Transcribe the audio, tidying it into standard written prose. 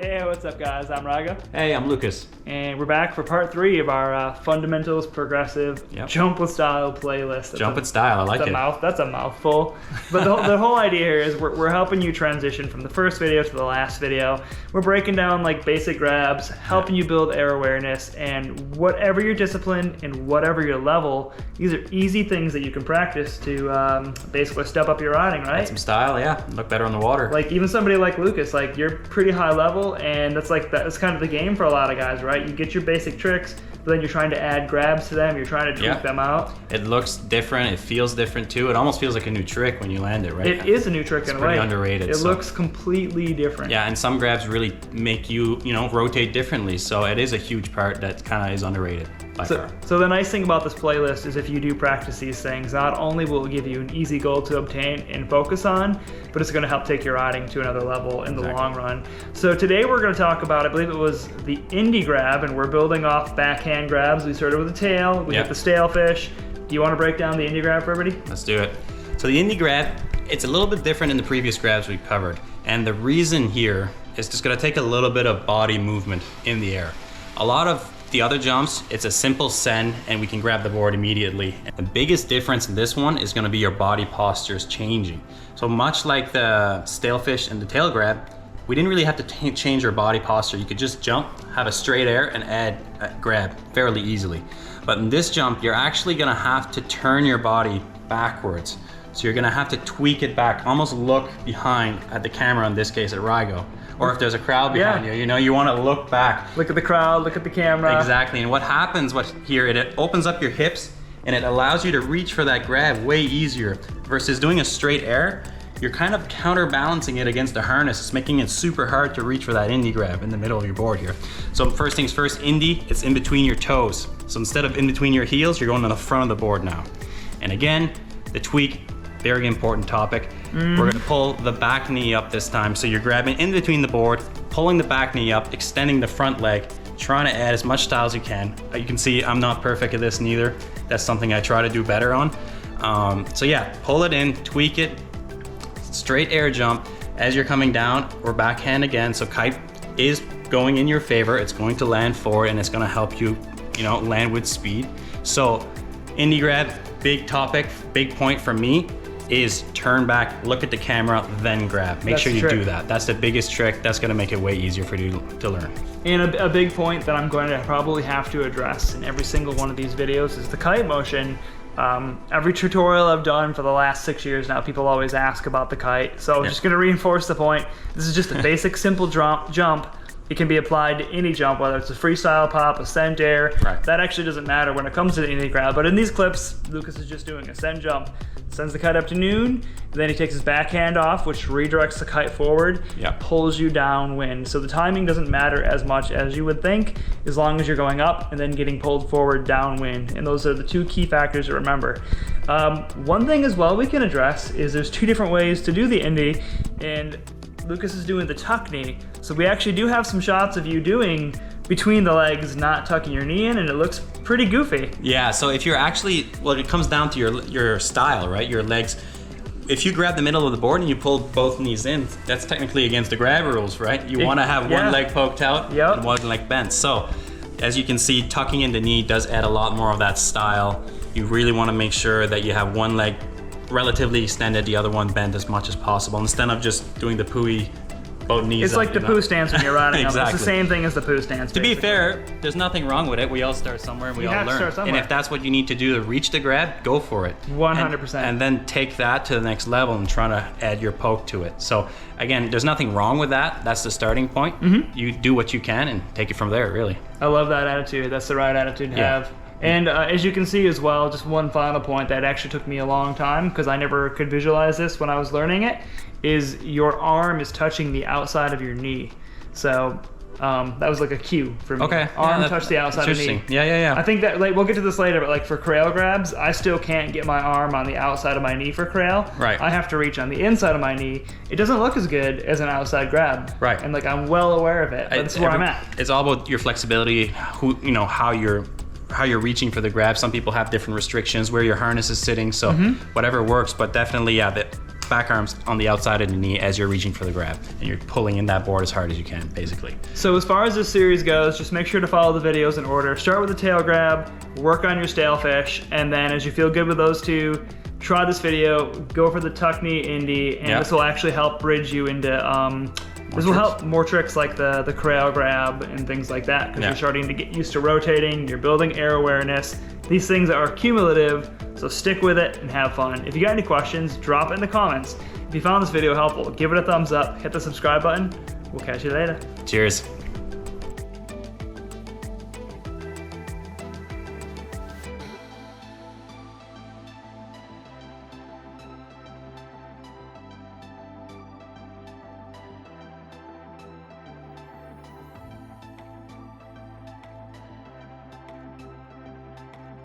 Hey, what's up guys? I'm Raga. Hey, I'm Lucas. And we're back for part 3 of our Fundamentals Progressive Jump with Style playlist. Jump with Style, I like it. That's a mouthful. But the whole idea here is we're helping you transition from the first video to the last video. We're breaking down like basic grabs, helping you build air awareness, and whatever your discipline and whatever your level, these are easy things that you can practice to basically step up your riding, right? Add some style, yeah. Look better on the water. Like even somebody like Lucas, like you're pretty high level, and that's kind of the game for a lot of guys, right? You get your basic tricks, but then you're trying to add grabs to them, you're trying to tweak them out. It looks different, it feels different too. It almost feels like a new trick when you land it, right? It is a new trick in a way. It's pretty underrated. It looks completely different. Yeah, and some grabs really make you, rotate differently. So it is a huge part that kind of is underrated by far. So the nice thing about this playlist is if you do practice these things, not only will it give you an easy goal to obtain and focus on, but it's going to help take your riding to another level in the long run. So today we're going to talk about, I believe it was the indie grab, and we're building off backhand grabs. We started with the tail, we hit the stalefish. Do you want to break down the indie grab for everybody? Let's do it. So the indie grab, it's a little bit different than the previous grabs we covered. And the reason here is just going to take a little bit of body movement in the air. A lot of the other jumps, it's a simple send and we can grab the board immediately. And the biggest difference in this one is going to be your body postures changing. So much like the stalefish and the tail grab, we didn't really have to change our body posture. You could just jump, have a straight air, and add a grab fairly easily. But in this jump, you're actually going to have to turn your body backwards. So you're going to have to tweak it back, almost look behind at the camera, in this case at Rigo. Or if there's a crowd behind you, you want to look back. Look at the crowd, look at the camera. Exactly, and what happens here, it opens up your hips and it allows you to reach for that grab way easier versus doing a straight air. You're kind of counterbalancing it against the harness. It's making it super hard to reach for that indie grab in the middle of your board here. So first things first, indie, it's in between your toes. So instead of in between your heels, you're going to the front of the board now. And again, the tweak, very important topic. We're gonna pull the back knee up this time. So you're grabbing in between the board, pulling the back knee up, extending the front leg, trying to add as much style as you can. You can see I'm not perfect at this neither. That's something I try to do better on. So yeah, pull it in, tweak it, straight air jump. As you're coming down, we're backhand again. So kite is going in your favor. It's going to land forward and it's gonna help you, land with speed. So indie grab, big topic, big point for me is turn back, look at the camera, then grab. Make sure you do that. That's the biggest trick. That's gonna make it way easier for you to learn. And a big point that I'm going to probably have to address in every single one of these videos is the kite motion. Every tutorial I've done for the last 6 years now, people always ask about the kite. So I'm just gonna reinforce the point. This is just a basic, simple jump. It can be applied to any jump, whether it's a freestyle pop, a send air. That actually doesn't matter when it comes to the indie grab. But in these clips, Lucas is just doing a send jump. Sends the kite up to noon, and then he takes his backhand off, which redirects the kite forward, pulls you downwind. So the timing doesn't matter as much as you would think, as long as you're going up and then getting pulled forward downwind. And those are the two key factors to remember. One thing as well we can address is there's 2 different ways to do the indie, and Lucas is doing the tuck knee. So we actually do have some shots of you doing between the legs, not tucking your knee in, and it looks pretty goofy. Yeah, so if you're actually, it comes down to your style, right? Your legs. If you grab the middle of the board and you pull both knees in, that's technically against the grab rules, right? You want to have one leg poked out and one leg bent. So as you can see, tucking in the knee does add a lot more of that style. You really want to make sure that you have one leg relatively extended, the other one bent as much as possible, instead of just doing the pooey, both knees It's up, like the poo stance when you're riding Exactly. It's the same thing as the poo stance. To be fair, there's nothing wrong with it. We all start somewhere and we all learn. And if that's what you need to do to reach the grab, go for it. 100%. And then take that to the next level and try to add your poke to it. So again, there's nothing wrong with that. That's the starting point. You do what you can and take it from there, really. I love that attitude. That's the right attitude to have. And as you can see as well, just one final point that actually took me a long time because I never could visualize this when I was learning it, is your arm is touching the outside of your knee. So that was like a cue for me. Okay. Arm touch the outside of the knee. Yeah. I think that, we'll get to this later, but like for crail grabs, I still can't get my arm on the outside of my knee for crail. Right. I have to reach on the inside of my knee. It doesn't look as good as an outside grab. Right. And I'm well aware of it, but this is where I'm at. It's all about your flexibility, how you're reaching for the grab. Some people have different restrictions where your harness is sitting, so whatever works, but definitely, back arms on the outside of the knee as you're reaching for the grab, and you're pulling in that board as hard as you can, basically. So as far as this series goes, just make sure to follow the videos in order. Start with the tail grab, work on your stale fish, and then as you feel good with those two, try this video, go for the tuck knee indie, and this will actually help bridge you into, this will help more tricks like the corral grab and things like that, because you're starting to get used to rotating, you're building air awareness. These things are cumulative, so stick with it and have fun. If you got any questions, drop it in the comments. If you found this video helpful, give it a thumbs up, hit the subscribe button. We'll catch you later. Cheers.